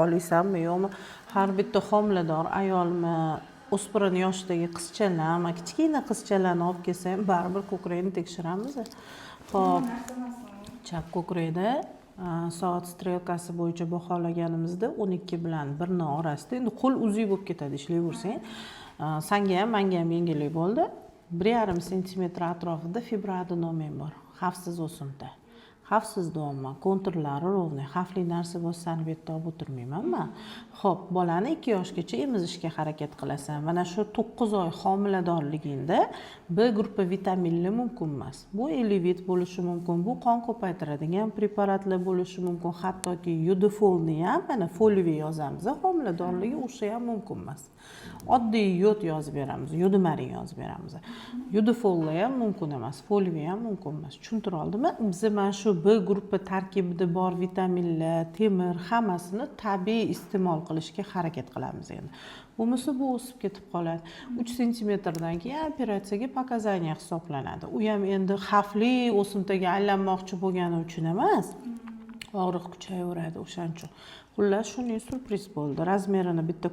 Oliysanmi yo'qmi? Har bitta homilador ayolmi, o'spirin yoshidagi qizchalarmi, kichkina qizchalarni olib kelsa ham baribir ko'krakni tekshiramiz. Xo'p, chap ko'krakda soat strelkasi bo'yicha baholaganimizda 12 bilan 1 orasida, endi qo'l uzuq bo'lib ketadi, ishlayversang. Sanga ham, menga ham yengillik bo'ldi. 1,5 sm atrofida fibroadenomim bor. Xavfsiz o'simta. Xavfsiz deyapman, konturlari rovni, xavfli narsa bo'lsa sani bu yerda olib o'tirmayman men. Xo'p, bolani 2 yoshgacha emizishga harakat qilasan. Mana shu 9 oy homiladorligingda B guruhi vitaminli mumkin emas. Bu elivit bo'lishi mumkin, bu qon ko'paytiradigan preparatlar bo'lishi mumkin, hattoki yudofolni ham, mana foliviy yozamiz, homiladorligi o'sha ham mumkin emas. Oddiy yod yozib beramiz, yodumarin yozib beramiz. Yudofollar ham mumkin emas, foliviy ham mumkin emas. Tushuntira oldimmi? Biz mana shu B guruhi tarkibida bor vitaminlar, temir hammasini tabiiy iste'mol qilishga harakat qilamiz endi. Bo'lmasa bu o'sib ketib qoladi. 3 sm-dan keyin operatsiyaga показания hisoblanadi. U ham endi xavfli o'simtaga aylanmoqchi bo'lgani uchun emas. Og'riq kuchayaveradi o'shaning uchun. Xullas, shuning surpriz bo'ldi. Razmerini bitta